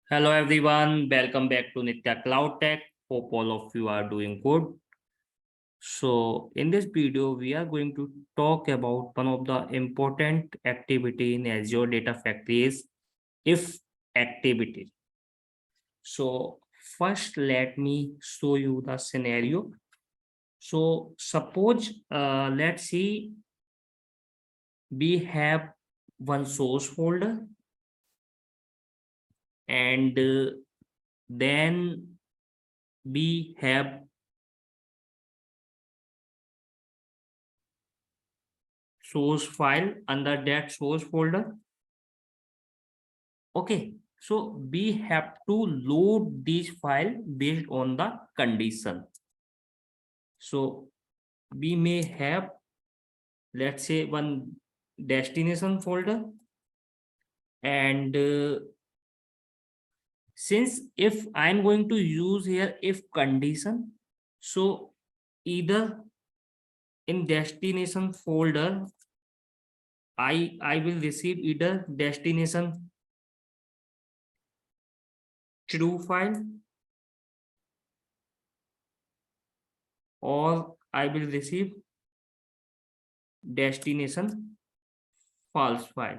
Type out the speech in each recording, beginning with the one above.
Hello everyone, welcome back to Nitya Cloudtech. Hope all of you are doing good. So in this video, we are going to talk about one of the important activity in Azure Data Factory is if activity. So first, let me show you the scenario. So suppose, let's see, we have one source folder and then we have source file under that source folder. Okay, so we have to load this file based on the condition. So we may have, let's say, one destination folder, and since if I'm going to use here if condition, so either in destination folder I will receive either destination true file or I will receive destination false file.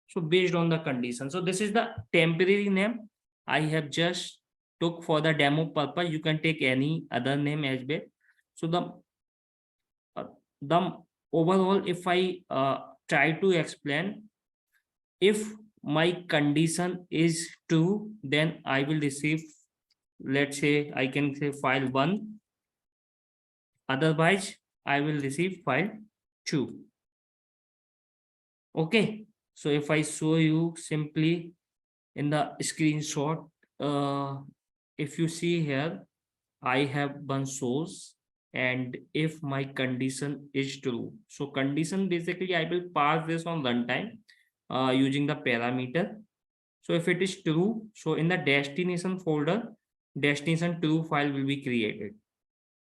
So based on the condition, so this is the temporary name I have just took for the demo purpose. You can take any other name as well. So the overall, if I try to explain, if my condition is true, then I will receive, let's say I can say file 1, otherwise I will receive file 2. Okay, so if I show you simply in the screenshot, if you see here, I have one source, and if my condition is true, so condition basically I will pass this on runtime using the parameter. So if it is true, so in the destination folder, destination true file will be created,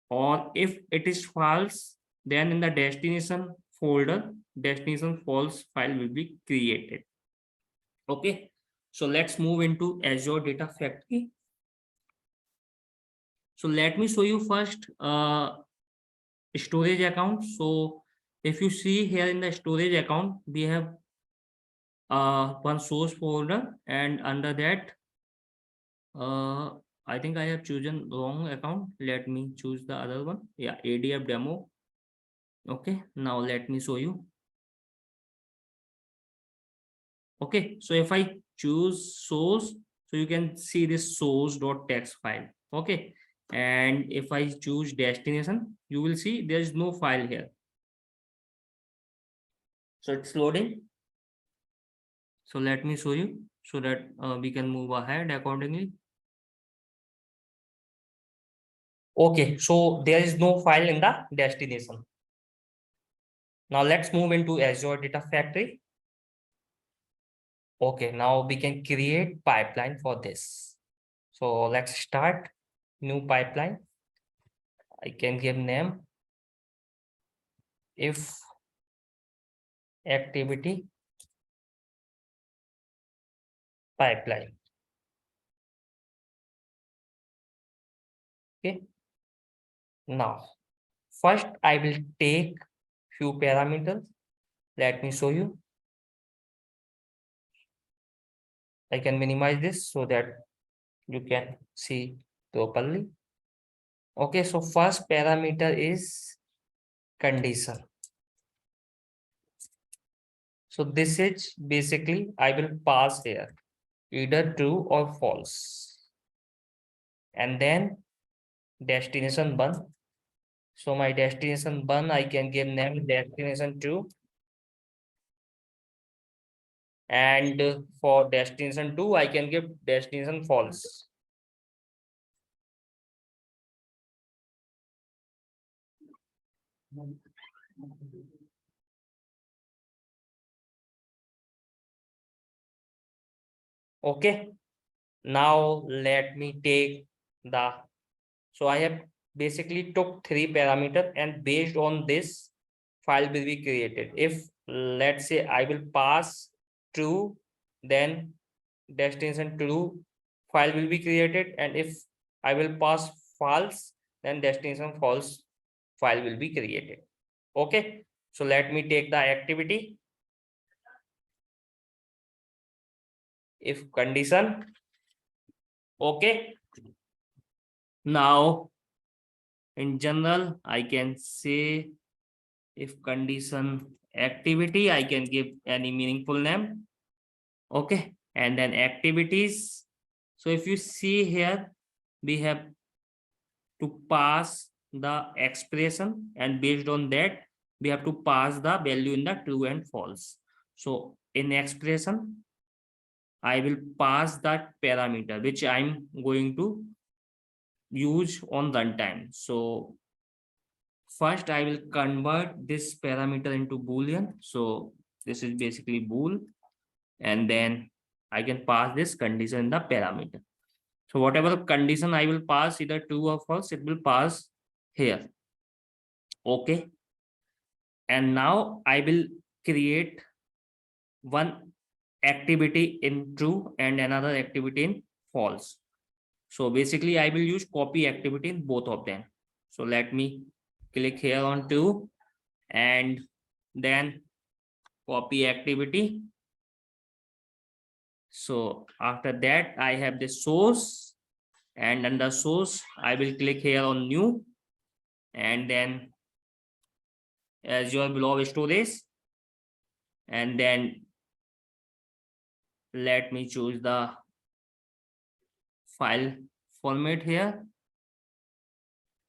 or if it is false, then in the destination folder, destination false file will be created. Okay, so let's move into Azure Data Factory. So let me show you first storage account. So if you see here in the storage account, we have one source folder, and under that, I think I have chosen wrong account. Let me choose the other one. Yeah, ADF demo. Okay, now let me show you. Okay, so if I choose source, so you can see this source.txt file. Okay, and if I choose destination, you will see there is no file here. So it's loading. So let me show you so that we can move ahead accordingly. Okay, so there is no file in the destination. Now let's move into Azure Data Factory. Okay, now we can create pipeline for this. So let's start new pipeline. I can give name if activity pipeline. Okay. Now, first I will take few parameters. Let me show you. I can minimize this so that you can see properly. Okay, so first parameter is condition. So this is basically I will pass here either true or false. And then destination 1. So my destination 1, I can give name destination 2. And for destination 2, I can give destination false. Okay, now let me take the, so I have basically took 3 parameters, and based on this file will be created. If let's say I will pass true, then destination true file will be created, and if I will pass false, then destination false file will be created. Okay, so let me take the activity. If condition, okay, now in general I can say if condition activity, I can give any meaningful name. Okay, and then activities. So if you see here, we have to pass the expression, and based on that we have to pass the value in the true and false. So in expression I will pass that parameter which I'm going to use on runtime. So first I will convert this parameter into boolean. So this is basically bool, and then I can pass this condition in the parameter. So whatever condition I will pass, either true or false, it will pass here. Okay, and now I will create one activity in true and another activity in false. So basically I will use copy activity in both of them. So let me click here on true and then copy activity. So after that I have the source, and under source I will click here on new, and then Azure below storage, and then let me choose the file format here.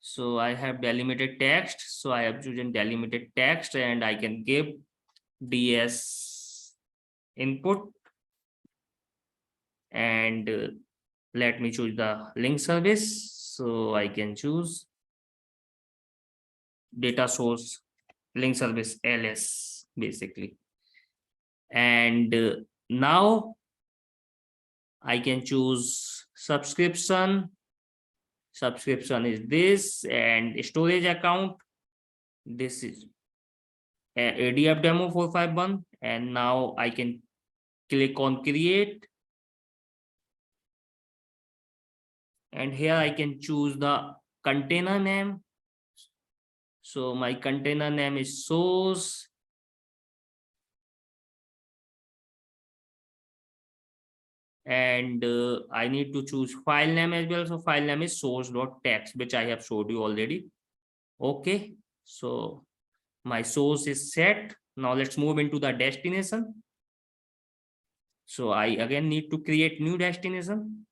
So I have delimited text, so I have chosen delimited text, and I can give ds input, and let me choose the link service. So I can choose data source link service ls basically, and now I can choose subscription. Subscription is this, and storage account, this is ADF demo 451, and now I can click on create, and here I can choose the container name. So my container name is source, and I need to choose file name as well. So file name is source.txt, which I have showed you already. Okay, so my source is set. Now let's move into the destination. So I again need to create new destination,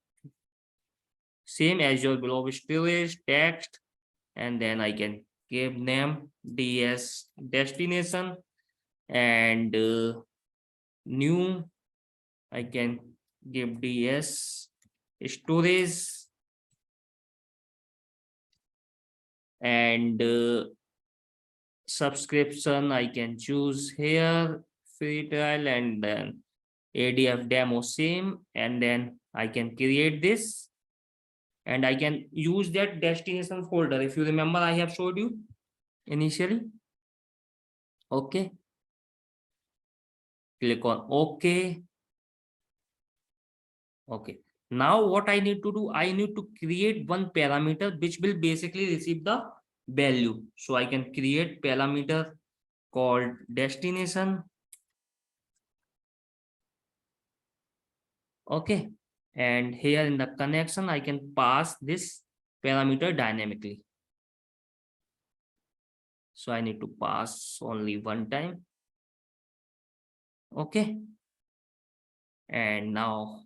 same as your below storage text, and then I can give name ds destination, and new I can give ds storage, and subscription I can choose here free trial, and then ADF demo same, and then I can create this, and I can use that destination folder. If you remember, I have showed you initially. Okay, click on OK. Okay, now what I need to do, I need to create one parameter which will basically receive the value. So I can create parameter called destination. Okay, and here in the connection I can pass this parameter dynamically. So I need to pass only one time. Okay, and now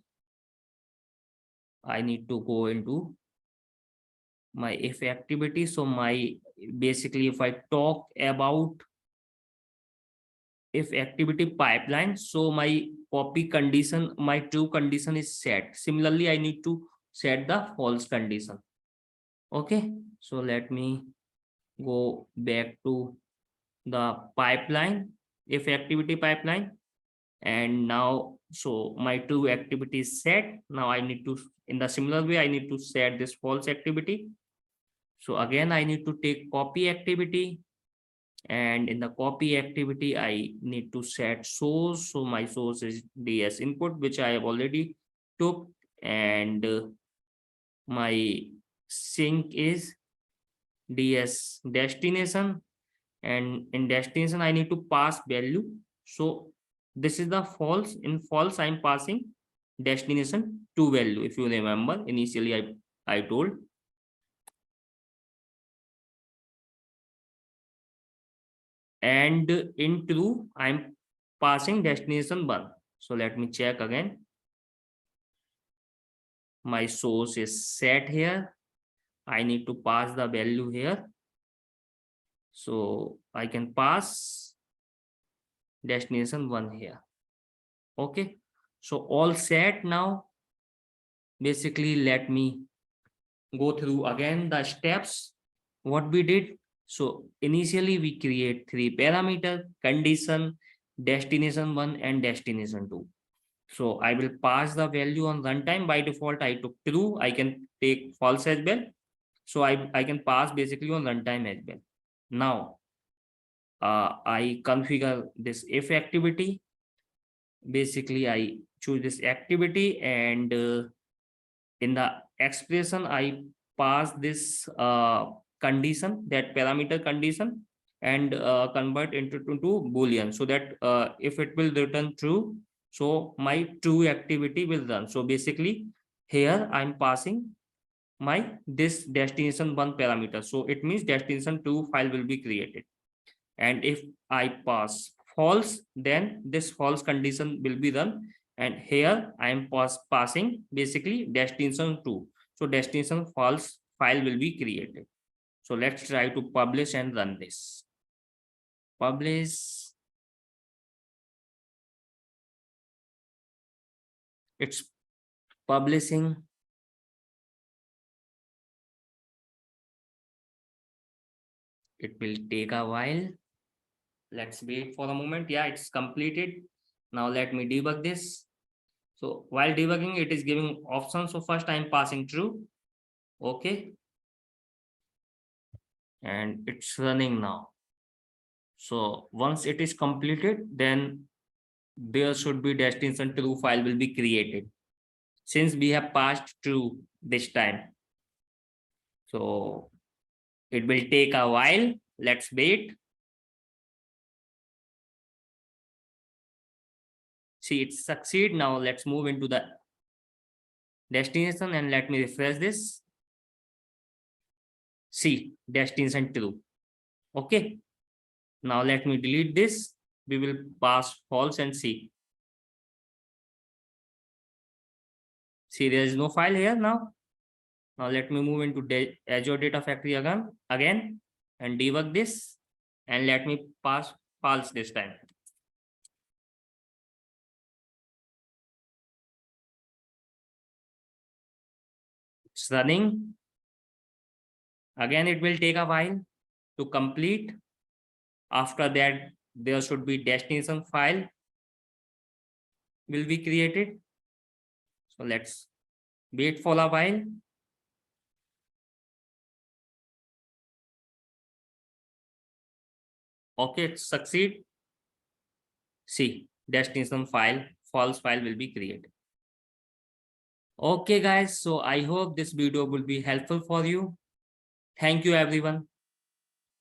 I need to go into my if activity. So my basically if I talk about if activity pipeline, so my copy condition, my true condition is set. Similarly I need to set the false condition. Okay, so let me go back to the pipeline, if activity pipeline, and now so my true activity is set. Now I need to, in the similar way, I need to set this false activity. So again I need to take copy activity, And in the copy activity, I need to set source. So my source is ds input, which I have already took, and my sync is ds destination, and in destination I need to pass value. So this is the false. In false, I'm passing destination to value. If you remember, initially I told. And in true, I'm passing destination 1. So let me check again. My source is set here. I need to pass the value here. So I can pass destination 1 here. Okay. So all set now. Basically, let me go through again the steps what we did. So initially we create 3 parameter: condition, destination 1 and destination 2. So I will pass the value on runtime. By default, I took true. I can take false as well. So I can pass basically on runtime as well. Now, I configure this if activity. Basically, I choose this activity, and in the expression, I pass this condition, that parameter condition, and convert into Boolean, so that if it will return true, so my true activity will run. So basically, here I'm passing my this destination 1 parameter. So it means destination 2 file will be created. And if I pass false, then this false condition will be run. And here I am passing basically destination 2. So destination false file will be created. So let's try to publish and run this. Publish. It's publishing. It will take a while. Let's wait for a moment. Yeah, it's completed. Now let me debug this. So while debugging, it is giving options. So first I'm passing true. Okay. And it's running now. So once it is completed, then there should be destination true file will be created, since we have passed true this time. So it will take a while. Let's wait. See, it succeed. Now let's move into the destination and let me refresh this. See, destination true. Okay. Now let me delete this. We will pass false and see. See, there is no file here now. Now let me move into Azure Data Factory again and debug this, and let me pass false this time. It's running. Again, it will take a while to complete. After that, there should be destination file will be created. So let's wait for a while. Okay, it succeed. See, destination file, false file will be created. Okay, guys. So I hope this video will be helpful for you. Thank you, everyone.